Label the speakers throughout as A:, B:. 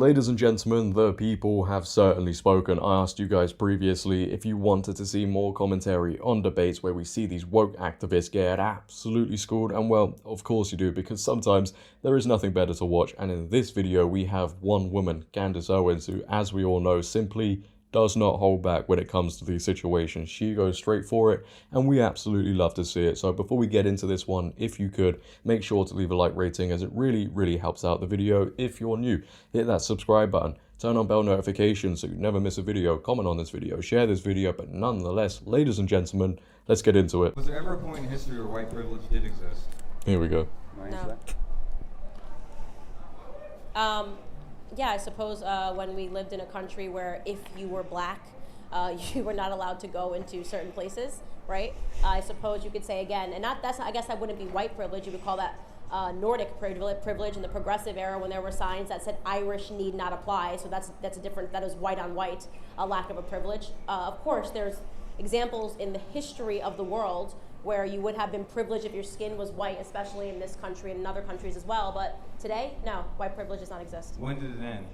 A: ladies and gentlemen, the people have certainly spoken. I asked you guys previously if you wanted to see more commentary on debates where we see these woke activists get absolutely schooled, and well, of course you do, because sometimes there is nothing better to watch. And in this video, we have one woman, Candace Owens, who, as we all know, simply does not hold back when it comes to these situations. She goes straight for it, and we absolutely love to see it. So before we get into this one, if you could, make sure to leave a like rating, as it really helps out the video. If you're new, hit that subscribe button, turn on bell notifications so you never miss a video, comment on this video, share this video. But nonetheless, ladies and gentlemen, let's get into it.
B: Was there ever a point in history where white privilege did exist?
A: Here we go.
C: No. Yeah, I suppose when we lived in a country where if you were black, you were not allowed to go into certain places, right? I suppose you could say again, and I guess that wouldn't be white privilege. You would call that Nordic privilege in the progressive era, when there were signs that said Irish need not apply. So that's a different, that is white on white, a lack of a privilege. Of course, there's examples in the history of the world where you would have been privileged if your skin was white, especially in this country and in other countries as well. But today, no, white privilege does not exist.
B: When did it end?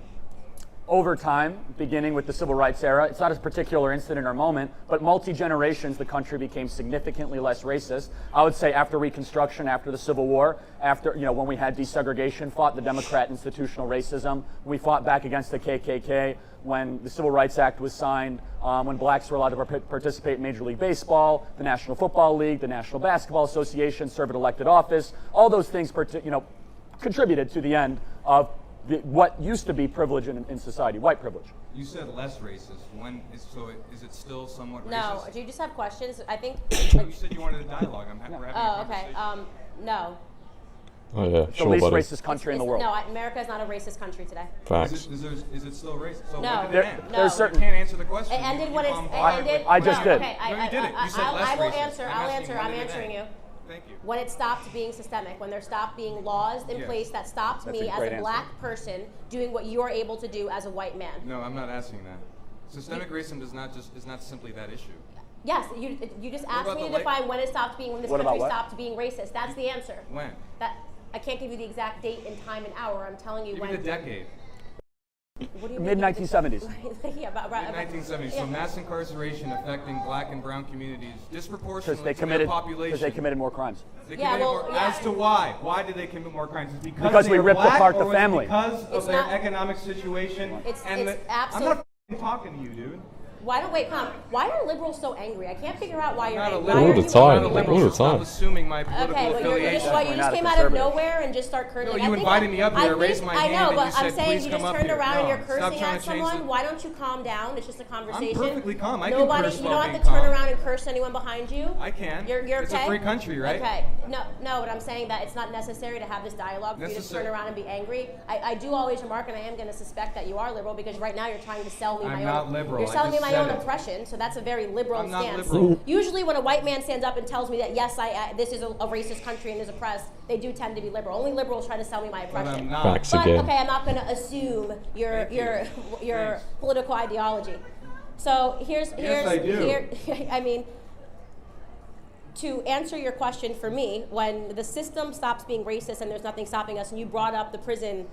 D: Over time, beginning with the civil rights era. It's not a particular incident or moment, but multi-generations, the country became significantly less racist. I would say after Reconstruction, after the Civil War, after, when we had desegregation, fought the Democrat institutional racism, we fought back against the KKK, when the Civil Rights Act was signed, when blacks were allowed to participate in Major League Baseball, the National Football League, the National Basketball Association, serve an elected office. All those things, contributed to the end of what used to be privilege in society, white privilege.
B: You said less racist. Is it still somewhat racist?
C: No, do you just have questions? I think.
B: You said you wanted a dialogue. I'm having a conversation.
C: Okay. No.
A: Oh yeah,
D: It's
A: sure,
D: the least
A: buddy.
D: racist country in the world.
C: No, America is not a racist country today.
A: Facts.
B: Is it still racist? So
C: No.
B: when did it end?
C: No.
D: There's certain.
B: You can't answer the question.
C: It ended when it ended.
D: I just did.
C: Okay,
B: No, you didn't. You said
C: I
B: less
C: will
B: racist.
C: answer.
B: I'm
C: I'll
B: asking
C: answer.
B: when
C: I'm
B: did it
C: answering you.
B: end? Thank you.
C: When it stopped being systemic, when there stopped being laws in place that stopped
D: That's
C: me
D: a
C: as
D: great
C: a
D: answer.
C: black person doing what you're able to do as a white man.
B: No, I'm not asking that. Systemic racism is not simply that issue.
C: Yes, you just asked
B: about
C: me to
B: the
C: define when it stopped being, when this
D: What about
C: country
D: what?
C: stopped being racist. That's the answer.
B: When?
C: That I can't give you the exact date and time and hour. I'm telling you
B: Give
C: when.
B: me the decade.
C: What do you mean?
D: Mid-1970s.
C: Yeah,
B: Mid-1970s.
C: yeah.
B: So mass incarceration affecting black and brown communities disproportionately
D: Because
B: to their population.
D: they committed more crimes.
B: They
C: Yeah,
B: committed
C: well,
B: more.
C: yeah.
B: As to why? Why did they commit more crimes? Is it
D: Because
B: they
D: we
B: were
D: ripped
B: black,
D: apart the
B: or was it
D: family.
B: because of
C: It's
B: their
C: not-
B: economic situation.
C: It's
B: I'm not
C: absolute.
B: f***ing talking to you, dude.
C: Why are liberals so angry? I can't figure out why you're
B: Not a
C: angry.
B: liberal.
C: Why
A: All
C: are
A: the
C: you
A: time.
B: Not a
C: angry?
B: liberal,
A: All the
B: so stop
A: time.
B: assuming my political
C: Okay, well, you
B: affiliation.
C: just
D: Definitely not a
C: came out of
D: conservative.
C: nowhere and just start curdling.
B: No,
C: I
B: you
C: think
B: invited me up here,
C: I
B: raised
C: think-
B: my hand,
C: I know,
B: and
C: but
B: you
C: I'm
B: said,
C: saying
B: "Please
C: you
B: come
C: just
B: up
C: turned
B: here."
C: around and
B: No,
C: you're
B: stop
C: cursing
B: trying
C: at
B: to change
C: someone.
B: the-
C: Why don't you calm down? It's just a conversation.
B: perfectly calm. I can
C: Nobody,
B: curse
C: you
B: while
C: don't have to
B: being
C: turn
B: calm.
C: around and curse anyone behind you.
B: I can.
C: You're
B: It's
C: okay.
B: a free country, right?
C: Okay. No, but I'm saying that it's not necessary to have this dialogue for you to
B: Necessary.
C: turn around and be angry. I do always remark, and I am going to suspect that you are liberal, because right now you're trying to sell me
B: I'm
C: my
B: not
C: own.
B: liberal.
C: You're
B: I
C: selling me
B: just
C: my own
B: said it.
C: oppression, so that's a very liberal
B: I'm not
C: stance.
B: liberal.
C: Usually, when a white man stands up and tells me that yes, this is a racist country and is oppressed, they do tend to be liberal. Only liberals try to sell me my
B: But
C: oppression.
B: I'm not.
A: Facts
C: But
A: again.
C: okay, I'm not going to assume your
B: Thanks.
C: political ideology. So here's
B: Yes, I do.
C: here. I mean, to answer your question for me, when the system stops being racist and there's nothing stopping us, and you brought up the prison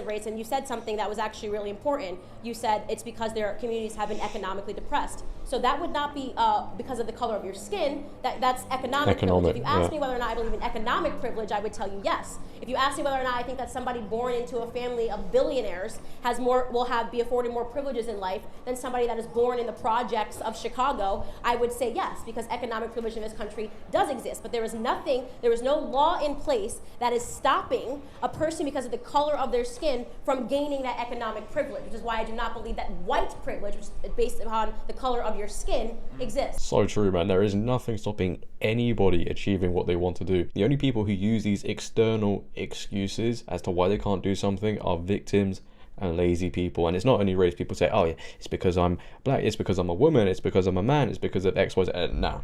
C: rates, and you said something that was actually really important. You said it's because their communities have been economically depressed. So that would not be because of the color of your skin. That's economic privilege. If you ask me whether or not I believe in economic privilege, I would tell you yes. If you ask me whether or not I think that somebody born into a family of billionaires will be afforded more privileges in life than somebody that is born in the projects of Chicago, I would say yes, because economic privilege in this country does exist. But there is no law in place that is stopping a person because of the color of their skin from gaining that economic privilege, which is why I do not believe that white privilege, which is based upon the color of your skin, exists.
A: So true, man. There is nothing stopping anybody achieving what they want to do. The only people who use these external excuses as to why they can't do something are victims and lazy people. And it's not only race. People say, oh yeah, it's because I'm black, it's because I'm a woman, it's because I'm a man, it's because of X, Y, Z. Nah,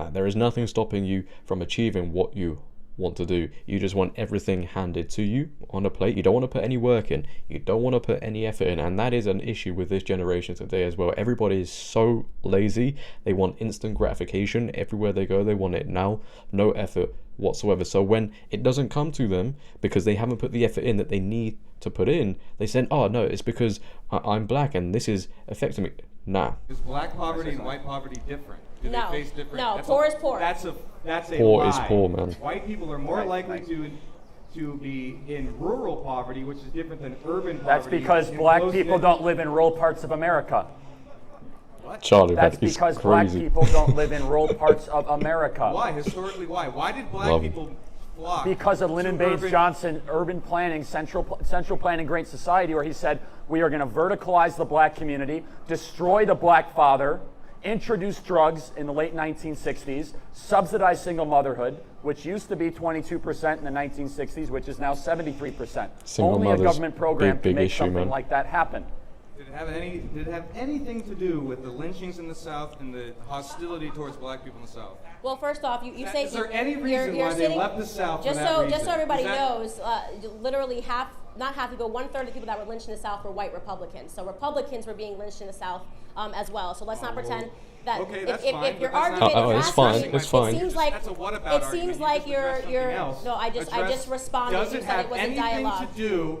A: there is nothing stopping you from achieving what you want to do. You just want everything handed to you on a plate. You don't want to put any work in. You don't want to put any effort in. And that is an issue with this generation today as well. Everybody is so lazy. They want instant gratification. Everywhere they go, they want it now. No effort whatsoever. So when it doesn't come to them because they haven't put the effort in that they need to put in, they say, oh no, it's because I'm black and this is affecting me. Nah.
B: Is black poverty and white poverty different? Do
C: No.
B: they face different?
C: No, poor is poor.
B: That's a
A: Poor
B: lie.
A: is poor, man.
B: White people are more likely to be in rural poverty, which is different than urban poverty.
D: That's because
B: in
D: black
B: close
D: people
B: knit-
D: don't live in rural parts of America.
A: Charlie,
D: That's
A: that is
D: because black
A: crazy.
D: people don't live in rural parts of America.
B: Why? Historically, why? Why did black
A: Love it.
B: people flock?
D: Because of Lyndon
B: to
D: Baines
B: urban-
D: Johnson, urban planning, central planning, Great Society, where he said, we are going to verticalize the black community, destroy the black father, introduce drugs in the late 1960s, subsidize single motherhood, which used to be 22% in the 1960s, which is now 73%.
A: Single
D: Only a
A: mothers,
D: government program
A: big
D: can make
A: issue,
D: something
A: man.
D: like that happen.
B: Did it have anything to do with the lynchings in the South and the hostility towards black people in the South?
C: Well, first off, you say
B: Is there any
C: you're
B: reason why they
C: sitting-
B: left the South for
C: Just
B: that
C: so
B: reason?
C: just so everybody
B: Is that-
C: knows, literally not half people, 1/3 of the people that were lynched in the South were white Republicans. So Republicans were being lynched in the South as well. So let's not pretend that
B: Okay, that's
C: if
B: fine,
C: your
B: but that's
C: argument
B: not-
C: is
A: it's fine,
C: asking-
A: it's fine.
C: It seems like
B: That's a whatabout
C: it
B: argument.
C: seems
B: You
C: like
B: just
C: you're
B: addressed something else.
C: no. I just responded.
B: Does
C: You
B: it
C: said
B: have
C: it was a
B: anything
C: dialogue.
B: to do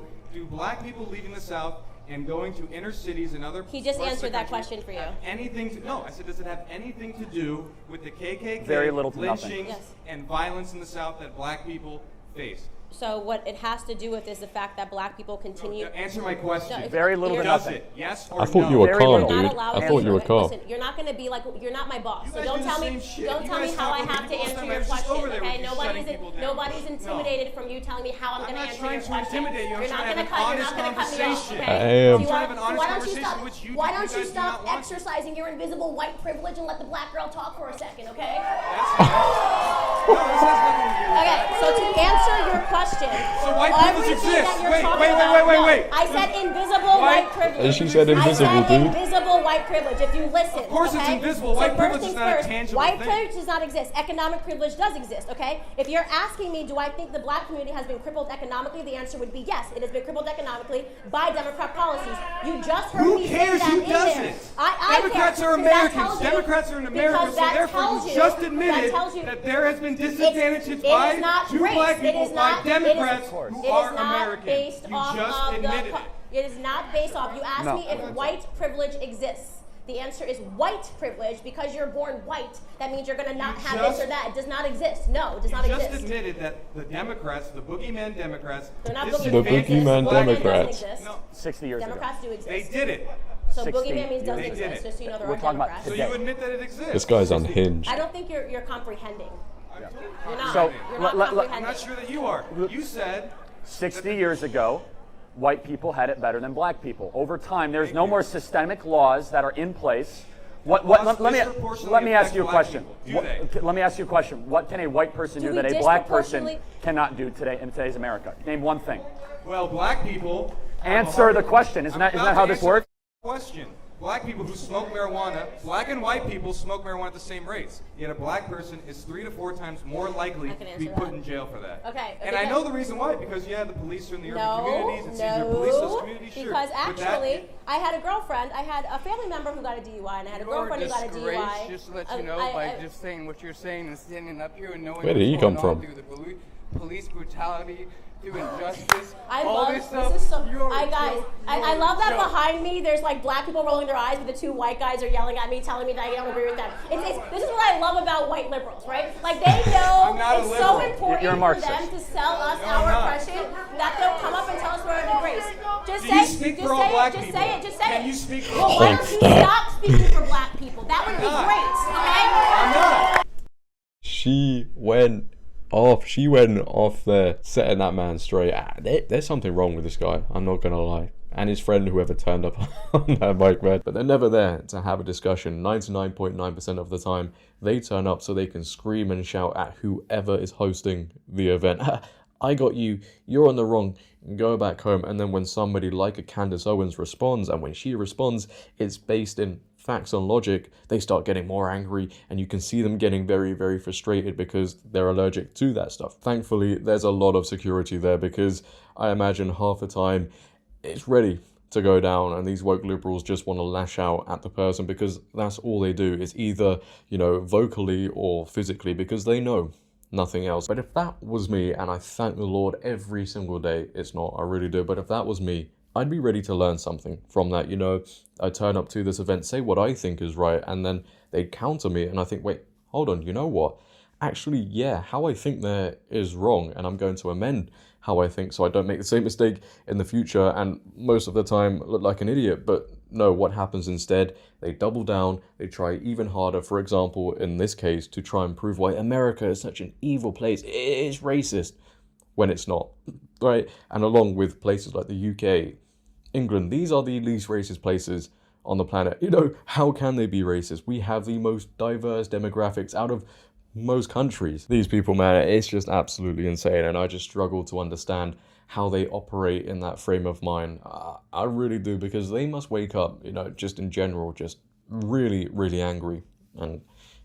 B: black people leaving the South and going to inner cities and other
C: He just
B: parts of
C: answered
B: the
C: that
B: country
C: question for you.
B: have anything to no, I said does it have anything to do with the KKK
D: Very little to nothing.
B: lynchings
C: Yes.
B: and violence in the South that black people face?
C: So what it has to do with is the fact that black people continue.
B: Answer my question.
C: No, if-
D: Very little to
C: you're-
B: Does
D: nothing.
B: it? Yes or
A: I thought
B: no?
A: you were
D: Very
A: calm,
D: little.
C: You're
A: dude.
C: not allowed
A: I
C: to
A: thought you were
C: answer it.
A: calm.
C: Listen, you're not going to be like, you're not my boss.
B: You
C: So
B: guys
C: don't
B: do the
C: tell me,
B: same shit.
C: don't
B: You
C: tell me
B: guys
C: how
B: talk
C: I
B: over
C: have to
B: people all the
C: answer
B: time.
C: your
B: I was just
C: question.
B: over there
C: Okay,
B: with you shutting people down.
C: nobody's
B: No.
C: intimidated from you telling me how I'm
B: I'm
C: going to
B: not
C: answer
B: trying
C: your
B: to
C: question.
B: intimidate you. I'm
C: You're not
B: trying
C: going
B: to
C: to
B: have
C: cut.
B: an
C: You're not going to cut me off.
B: honest
C: Okay.
A: I am.
C: Do you
B: I'm trying to have an
C: so
B: honest
C: why don't you
B: conversation,
C: stop?
B: which you
C: Why
B: guys
C: don't you
B: do
C: stop
B: not want to.
C: exercising your invisible white privilege and let the black girl talk for a second? Okay.
B: No, this has nothing to do with
C: Okay,
B: that.
C: so to answer your question,
B: So white privilege
C: everything
B: exists.
C: that you're
B: Wait,
C: talking
B: wait,
C: about,
B: wait, wait,
C: no,
B: wait.
C: I said invisible white privilege.
A: And she said invisible,
C: I said
A: dude.
C: invisible white privilege. If you listen,
B: Of course it's
C: okay?
B: invisible.
C: So
B: White
C: first
B: privilege is
C: things
B: not a
C: first,
B: tangible
C: white
B: thing.
C: privilege does not exist. Economic privilege does exist. Okay. If you're asking me, do I think the black community has been crippled economically? The answer would be yes. It has been crippled economically by Democrat policies. You just heard
B: Who
C: me
B: cares
C: say that
B: who
C: in
B: does
C: there.
B: it?
C: I
B: Democrats
C: care,
B: are
C: because that
B: Americans.
C: tells you-
B: Democrats are in America,
C: because
B: so
C: that
B: therefore
C: tells
B: you
C: you-
B: just
C: that
B: admitted
C: tells you-
B: that there has been
C: It's-
B: disadvantages
C: it
B: by
C: is not
B: two
C: race.
B: black
C: It
B: people
C: is
B: by
C: not-
B: Democrats
C: it
B: who
C: is
B: are
C: not
B: American.
C: based
B: You
C: off
B: just
C: of
B: admitted
C: the.
B: it.
C: It is not based off. You asked
D: No.
C: me if white privilege exists. The answer is white privilege. Because you're born white, that means you're going to not
B: You
C: have
B: just-
C: this or that. It does not exist. No, it does
B: You
C: not
B: just
C: exist.
B: admitted that the Democrats, the boogeyman Democrats,
C: They're not
B: this
C: boogeyman.
B: is
A: The
B: advantage
A: boogeyman
B: black people.
A: Democrats.
C: Doesn't exist.
B: No,
D: 60 years
C: Democrats do
B: they
C: exist.
B: did it.
C: So
D: 60
C: boogeyman means doesn't
B: They did
C: exist.
B: it.
C: Just so you know there
D: We're
C: are
D: talking about
C: Democrats.
B: So
D: today.
B: you admit that it exists.
A: This guy's unhinged.
C: I don't think you're comprehending. You're not.
D: So,
C: you're not
D: let-
B: I'm
C: comprehending.
B: not sure that you are. You said
D: 60 years ago, white people had it better than black people. Over time, there's no more systemic laws that are in place. Let me ask you a question. Let me ask you a question. What can a white person
C: Do
D: do
C: we
D: that a black person
C: disproportionately-
D: cannot do today in today's America? Name one thing.
B: well, black people have a
D: Answer
B: hard-
D: the question. Isn't that
B: I'm about
D: how
B: to
D: this
B: answer
D: works?
B: the Question. Black people who smoke marijuana, black and white people smoke marijuana at the same rates. Yet a black person is 3 to 4 times more likely
C: I can
B: to be
C: answer
B: put
C: that.
B: in jail for that.
C: Okay,
B: And I know the reason why, because yeah, the police are in the urban communities. It's easier to police those communities. Sure.
C: because
B: But that-
C: actually, I had a girlfriend. I had a family member who got a DUI, and I had a
E: You are a
C: girlfriend who got a
E: disgrace,
C: DUI.
E: just to let you know, by just saying what you're saying and standing up here and knowing
A: Where did he
E: what's
A: come
E: going on
A: from?
E: through the police brutality, through injustice,
C: I
E: all
C: love
E: this stuff.
C: is so.
E: You're
C: I
E: a
C: guys,
E: joke.
C: I
E: You're a
C: love that
E: joke.
C: behind me. There's like black people rolling their eyes, but the two white guys are yelling at me, telling me that I don't agree with them. This is what I love about white liberals, right? Like they know
B: I'm not a
C: it's so
B: liberal.
C: important
D: You're a
C: for
D: Marxist.
C: them to sell us
B: No, I'm
C: our
B: not.
C: oppression that they'll come up and tell us we're a disgrace. Just
B: Do
C: say,
B: you speak
C: just
B: for all
C: say
B: black
C: it, just
B: people?
C: say it, just say
B: Can
C: it.
B: you speak for
C: well,
B: all
C: why
B: black
C: don't you
A: people?
C: stop speaking for black people? That would be
B: not.
C: great, okay?
B: I'm not.
A: She went off there, setting that man straight. There's something wrong with this guy, I'm not gonna lie. And his friend, whoever turned up on that bike, man. But they're never there to have a discussion. 99.9% of the time, they turn up so they can scream and shout at whoever is hosting the event. I got you, you're on the wrong, go back home, and then when somebody like a Candace Owens responds, and when she responds, it's based in facts and logic, they start getting more angry, and you can see them getting very, very frustrated because they're allergic to that stuff. Thankfully, there's a lot of security there, because I imagine half the time it's ready to go down, and these woke liberals just want to lash out at the person because that's all they do, is either, you know, vocally or physically, because they know nothing else. But if that was me, and I thank the Lord every single day it's not, I really do, but if that was me, I'd be ready to learn something from that. You know, I turn up to this event, say what I think is right, and then they'd counter me, and I think, wait, hold on, you know what? Actually, yeah, how I think there is wrong, and I'm going to amend how I think so I don't make the same mistake in the future and most of the time look like an idiot. But no, what happens instead? They double down, they try even harder, for example, in this case, to try and prove why America is such an evil place. It is racist, when it's not, right? And along with places like the UK, England, these are the least racist places on the planet. You know, how can they be racist? We have the most diverse demographics out of most countries. These people, man, it's just absolutely insane, and I just struggle to understand how they operate in that frame of mind. I really do, because they must wake up, you know, just in general, just really, really angry. And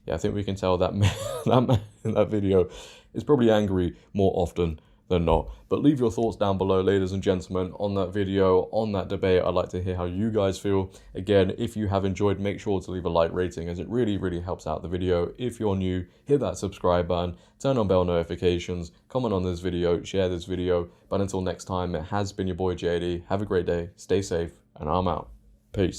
A: yeah, I think we can tell that man, that man in that video is probably angry more often than not. But leave your thoughts down below, ladies and gentlemen, on that video, on that debate. I'd like to hear how you guys feel. Again, if you have enjoyed, make sure to leave a like rating, as it really, really helps out the video. If you're new, hit that subscribe button, turn on bell notifications, comment on this video, share this video. But until next time, it has been your boy JD. Have a great day, stay safe, and I'm out. Peace.